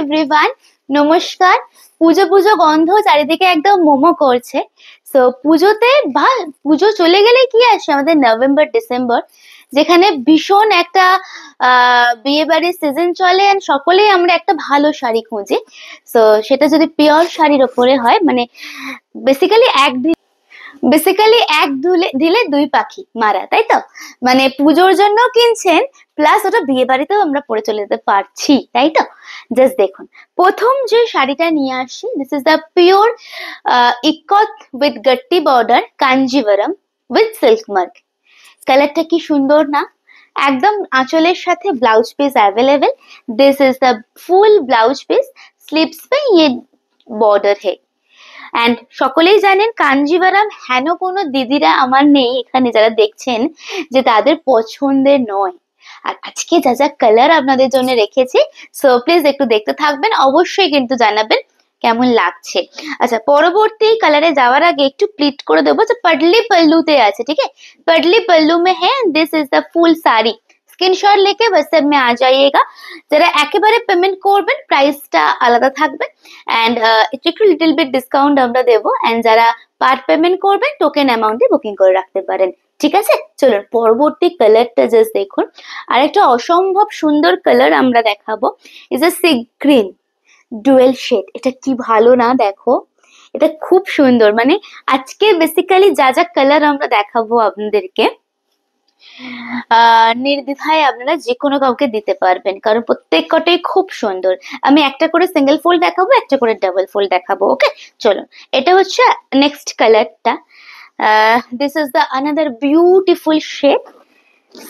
Everyone, নমস্কার। পুজো পুজো গন্ধ চারিদিকে একদম মোমো করছে। সো পুজোতে বা পুজো চলে গেলে কি আসে আমাদের নভেম্বর ডিসেম্বর, যেখানে ভীষণ একটা বিয়ে বাড়ির সিজন চলে and সকলেই আমরা একটা ভালো শাড়ি খুঁজি। সো সেটা যদি পিওর শাড়ির ওপরে হয়, মানে বেসিক্যালি এক দিলে দুই পাখি মারা, তাই তো? মানে পুজোর জন্য কিনছেন, প্লাস ওটা বিয়ে বাড়িতেও আমরা পরে চলে যেতে পারছি, তাই তো? জাস্ট দেখুন, প্রথম যে শাড়িটা নিয়ে আসি, this is the pure ikat with gotti border Kanjivaram with silk mark. কালারটা কি সুন্দর না? একদম আঁচলের সাথে blouse piece available. This is the full blouse piece, sleeves पे ये बॉर्डर है। এন্ড সকলেই জানেন কাঞ্জিভারাম হেন কোনো দিদিরা আমার নেই এখানে যারা দেখছেন যে তাদের পছন্দের নয়। আর আজকে যা যা কালার আপনাদের জন্য রেখেছি, সো প্লিজ একটু দেখতে থাকবেন, অবশ্যই কিন্তু জানাবেন কেমন লাগছে। আচ্ছা, পরবর্তী কালারে যাওয়ার আগে একটু প্লিট করে দেবো যে পডলি পল্লুতে আছে, ঠিক আছে? पडली पल्लू में है, this is the full sari. Screenshot লিখে হোয়াটসঅ্যাপ মে আ যাইয়েগা। যারা একেবারে পেমেন্ট করবেন প্রাইসটা আলাদা থাকবে এন্ড একটু লিটল বিট ডিসকাউন্ট আমরা দেবো, এন্ড যারা পার্ট পেমেন্ট করবেন টোকেন অ্যামাউন্টে বুকিং করে রাখতে পারেন, ঠিক আছে? চলুন পরবর্তী কালারটা জাস্ট দেখুন। আর একটা অসম্ভব সুন্দর কালার আমরা দেখাবো, is a sea green dual shade. এটা কি ভালো না? দেখো, এটা খুব সুন্দর। মানে আজকে বেসিক্যালি যা যা কালার আমরা দেখাবো আপনাদেরকে, নির্দ্বিধায় আপনারা যে কোনো কাউকে দিতে পারবেন, কারণ প্রত্যেক কটাই খুব সুন্দর। আমি একটা করে সিঙ্গেল ফোল্ড দেখাবো, একটা করে ডাবল ফোল্ড দেখাবো, ওকে? চলুন, এটা হচ্ছে নেক্সট কালারটা। This is the another beautiful shade,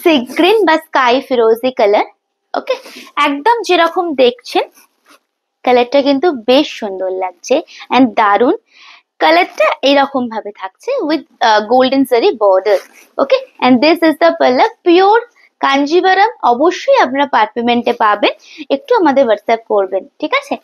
sea green বা স্কাই ফিরোজি কালার, ওকে? একদম যেরকম দেখছেন কালারটা কিন্তু বেশ সুন্দর লাগছে এন্ড দারুন। কালারটা এরকম ভাবে থাকছে with golden zari border, okay? And this is the pallu, pure Kanjeevaram. অবশ্যই আপনারা পার্ট পেমেন্টে পাবেন, একটু আমাদের হোয়াটসঅ্যাপ করবেন, ঠিক আছে?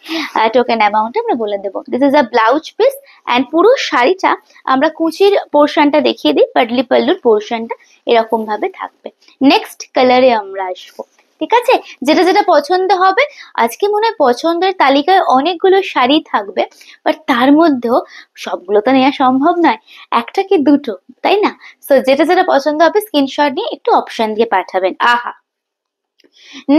টোকেন অ্যামাউন্ট আমরা বলে দেবো। This is a blouse piece and পুরো শাড়িটা আমরা কুচির পোর্শনটা দেখিয়ে দিই, পাডলি পাল্লুর পোর্শনটা এরকম ভাবে থাকবে। নেক্সট কালারে আমরা আসবো, ঠিক আছে? যেটা যেটা পছন্দ হবে, আজকে মনে হয় পছন্দের তালিকায় অনেকগুলো শাড়ি থাকবে, বাট তার মধ্যেও সবগুলো তো নেওয়া সম্ভব নয়, একটা কি দুটো, তাই না? সো যেটা যেটা পছন্দ হবে স্ক্রিনশট নিয়ে একটু অপশন দিয়ে পাঠাবেন। আহা,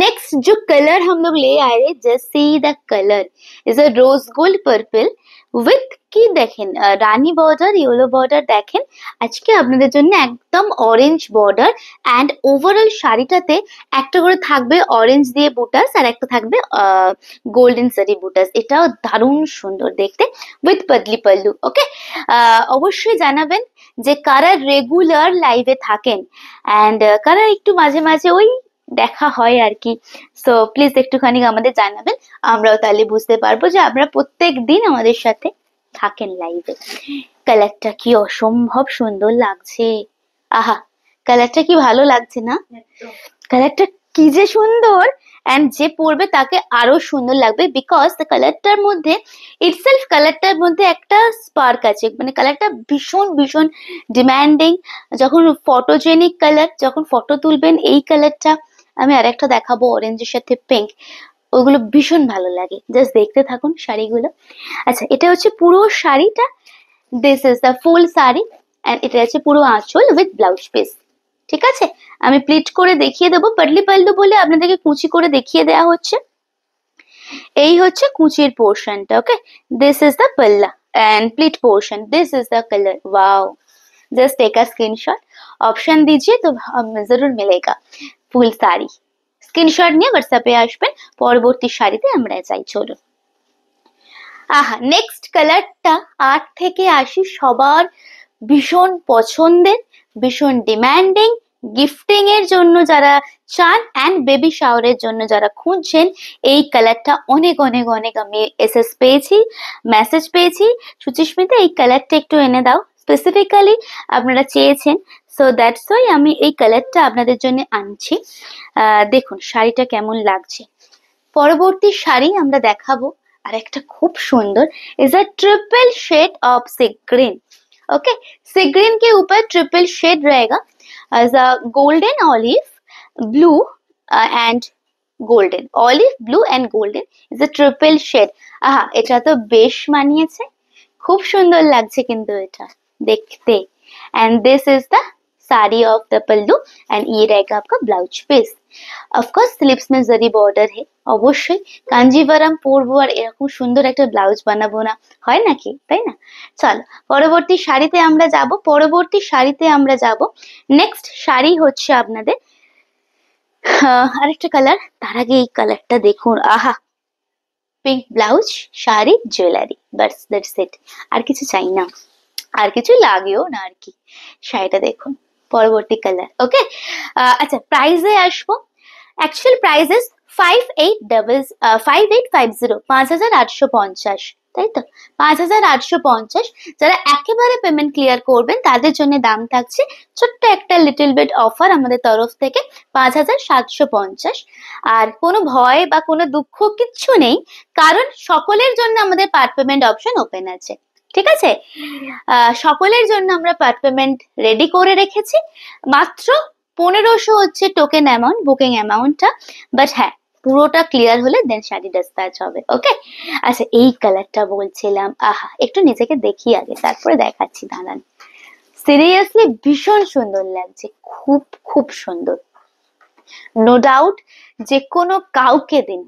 नेक्स्ट जो कलर हम लोग ले आए, just see the colour is a rose gold purple with কি দেখেন রানী বর্ডার, ইয়েলো বর্ডার দেখেন। আজকে আপনাদের জন্য একদম অরেঞ্জ বর্ডার এন্ড ওভারঅল শাড়িটাতে একটা করে থাকবে অরেঞ্জ দিয়ে বুটাস আর একটা থাকবে গোল্ডেন সারি বুটাস। এটাও দারুণ সুন্দর দেখতে উইথ পডলি পল্লু, ওকে? অবশ্যই জানাবেন যে কারা রেগুলার লাইভে থাকেন এন্ড কারা একটু মাঝে মাঝে ওই দেখা হয় আর কি। সো প্লিজ একটুখানি আমাদের জানাবেন, আমরাও তাহলে বুঝতে পারবো যে আপনারা প্রত্যেক দিন আমাদের সাথে থাকেন লাইভে। কালারটা কি অসম্ভব সুন্দর লাগছে, আহা, কালারটা কি ভালো লাগছে না? কালারটা কি যে সুন্দর, এন্ড যে পরবে তাকে আরো সুন্দর লাগবে, বিকজ দ্য কালারটার মধ্যে ইটসেলফ, কালারটার মধ্যে একটা স্পার্ক আছে। মানে কালারটা ভীষণ ভীষণ ডিমান্ডিং, যখন ফটোজেনিক কালার, যখন ফটো তুলবেন এই কালারটা। আমি আরেকটা দেখাবো অরেঞ্জের সাথে পিঙ্ক, ওগুলো ভীষণ ভালো লাগে। জাস্ট দেখতে থাকুন শাড়িগুলো। আচ্ছা, এটা হচ্ছে পুরো শাড়িটা, this is the full sari and এটা হচ্ছে পুরো আঁচল উইথ ব্লাউজ পিস, ঠিক আছে? আমি প্লিট করে দেখিয়ে দেবো, পডলি পল্লু বলে আপনাদেরকে কুচি করে দেখিয়ে দেওয়া হচ্ছে। এই হচ্ছে কুচির পোর্শনটা, okay? This is the pallu and pleat portion, this is the colour, wow! Just take a screenshot, option दीजिए तो जरूर मिलेगा ফুল শাড়ি। স্ক্রিনশট নিয়ে হোয়াটসঅ্যাপে আসবেন, পরবর্তী শাড়িতে আমরা যাই। চলুন, আহা, নেক্সট কালারটা 8 থেকে 80 সবার ভীষণ পছন্দের, ভীষণ ডিমান্ডিং, গিফটিং এর জন্য যারা চান এন্ড বেবি শাওয়ারের জন্য যারা খুঁজছেন, এই কালারটা অনেক অনেক অনেক আমি এসএস পেয়েছি, মেসেজ পেয়েছি, সুচিস্মিতা এই কালারটা একটু এনে দাও, স্পেসিফিক্যালি আপনারা চেয়েছেন। সো দ্যাটস ওয়াই আমি এই কালারটা আপনাদের জন্য আনছি। দেখুন শাড়িটা কেমন লাগছে। পরবর্তী শাড়ি আমরা দেখাবো আর একটা খুব সুন্দর, is a triple shade of sea green, okay? Sea green के ऊपर ट्रिपल शेड रहेगा, as a golden olive, blue and golden, olive blue and golden is a triple shade. আহা, এটা তো বেশ মানিয়েছে, খুব সুন্দর লাগছে কিন্তু এটা देखते। And this is the sari of the pallu and ये रहेगा आपका ब्लाउज पीस। অফকোর্স স্লিপস में जरी बॉर्डर है, অবশ্যই কাঞ্জিভারাম পরবো আর এরকম সুন্দর একটা ব্লাউজ বানাবো না, হয় নাকি, তাই না? চলো পরবর্তী শাড়িতে আমরা যাব, পরবর্তী শাড়িতে আমরা যাব। নেক্সট শাড়ি হচ্ছে আপনাদের আরেকটা কালার, তার আগে এই কালারটা দেখুন, আহা, পিঙ্ক ব্লাউজ, শাড়ি, জুয়েলারি, বাস দ্যাটস ইট, আর কিছু চাই না, আর কিছু লাগেও না আর কি। শাড়িটা দেখুন, পরবর্তী কালার। ওকে, আচ্ছা প্রাইসে আসবো। অ্যাকচুয়াল প্রাইসেস 5850, 5850, তাই তো, 5850। যারা একেবারে পেমেন্ট ক্লিয়ার করবেন তাদের জন্য দাম থাকছে ছোট্ট একটা লিটল বিট অফার আমাদের তরফ থেকে 5750। আর কোনো ভয় বা কোনো দুঃখ কিচ্ছু নেই, কারণ সকলের জন্য আমাদের পার্ট পেমেন্ট অপশন ওপেন আছে, ঠিক আছে? সকলের জন্য আমরা পার্ট পেমেন্ট রেডি করে রেখেছি। মাত্র 1500 হচ্ছে টোকেন অ্যামাউন্ট, বুকিং অ্যামাউন্টটা, বাট হ্যাঁ পুরোটা ক্লিয়ার হলে দেন শাড়ি ডিসপ্যাচ হবে। ওকে, আচ্ছা এই কালারটা বলছিলাম, আহা একটু নিজেকে দেখি আগে তারপরে দেখাচ্ছি, দাঁড়ান। সিরিয়াসলি ভীষণ সুন্দর লাগছে, খুব খুব সুন্দর, নো ডাউট। যে কোনো কাউকে দিন,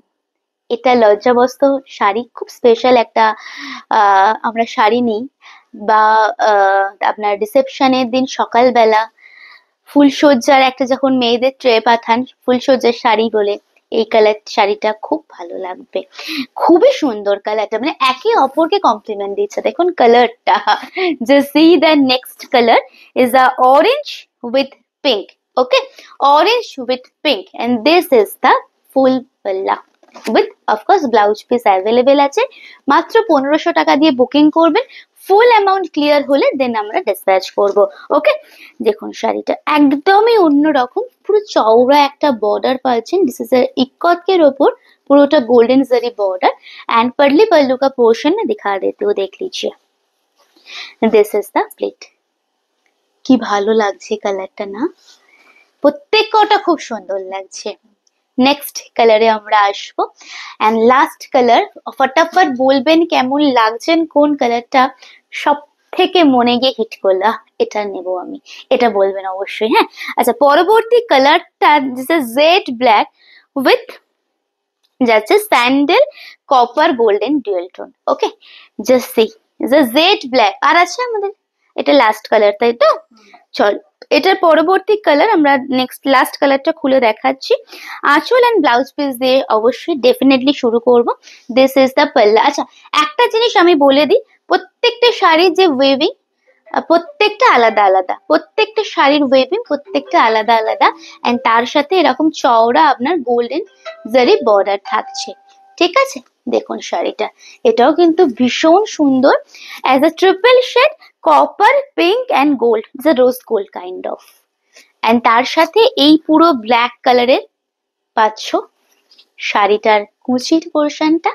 এটা লজ্জাবস্ত শাড়ি, খুব স্পেশাল একটা আমরা শাড়ি নিই, বা আপনার রিসেপশনের দিন সকালবেলা ফুলসজ্জার একটা যখন মেয়েদের ট্রে পাঠান ফুলসজ্জার শাড়ি বলে, এই কালার শাড়িটা খুব ভালো লাগবে, খুবই সুন্দর কালারটা, মানে একে অপরকে কমপ্লিমেন্ট দিচ্ছে। দেখুন কালারটা, just see the next colour is a orange with pink. Okay, orange with pink and this is the full palla with of course blouse piece available আছে। মাত্র 1500 টাকা দিয়ে বুকিং করবেন, ফুল অ্যামাউন্ট ক্লিয়ার হলে দেন আমরা ডিসপ্যাচ করব। ওকে, দেখুন শাড়িটা একদমই অন্যরকম, পুরো চওড়া একটা বর্ডার পাচ্ছেন, দিস ইজ ইক্কতের ওপর পুরোটা golden zari border and pearly pallu का पोर्शन में दिखा देती हूँ, देख लीजिए, दिस इज द प्लेट। কি ভালো লাগছে কালারটা না, প্রত্যেকটা খুব সুন্দর লাগছে। নেক্সট কালারে আমরা আসবো, এন্ড লাস্ট কালার, ফটাফট বলবেন কেমন লাগছেন, কোন কালারটা সব থেকে মনে গিয়ে হিট করলো, এটা নেব আমি, এটা বলবেন অবশ্যই। হ্যাঁ, আচ্ছা পরবর্তী কালারটা this is jade black with যাচ্ছে sandal copper golden dual tone. Okay, just see jade black, আর আছে আমাদের এটা লাস্ট কালার, তাই তো? চল এটার পরবর্তী কালার আমরা নেক্সট লাস্ট কালারটা খুলে দেখাচ্ছি। আঁচল এন্ড ব্লাউজ পিস দিয়ে অবশ্যই ডেফিনেটলি শুরু করব। দিস ইজ দ্য পাল্লা। আচ্ছা একটা জিনিস আমি বলে দিই, প্রত্যেকটা শাড়ির যে ওয়েভিং প্রত্যেকটা আলাদা আলাদা, প্রত্যেকটা শাড়ির ওয়েভিং প্রত্যেকটা আলাদা আলাদা, এন্ড তার সাথে এরকম চওড়া আপনার গোল্ডেন জারি বর্ডার থাকছে, ঠিক আছে? দেখুন শাড়িটা, এটাও কিন্তু ভীষণ সুন্দর, as a triple shade copper pink and gold, it's a rose gold kind of, and তার সাথে এই পুরো ব্ল্যাক কালারের পাচ্ছ শাড়িটার কুচির পোর্শনটা,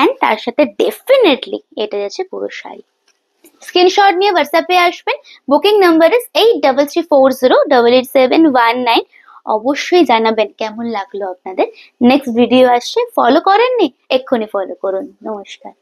এন্ড তার সাথে ডেফিনেটলি এটা যাচ্ছে পুরো শাড়ি। স্ক্রিনশট নিয়ে হোয়াটসঅ্যাপে আসবেন, বুকিং নাম্বার ইজ 8334088719। অবশ্যই জানাবেন কেমন লাগলো আপনাদের। নেক্সট ভিডিও আসছে, ফলো করেননি এক্ষুনি ফলো করুন। নমস্কার।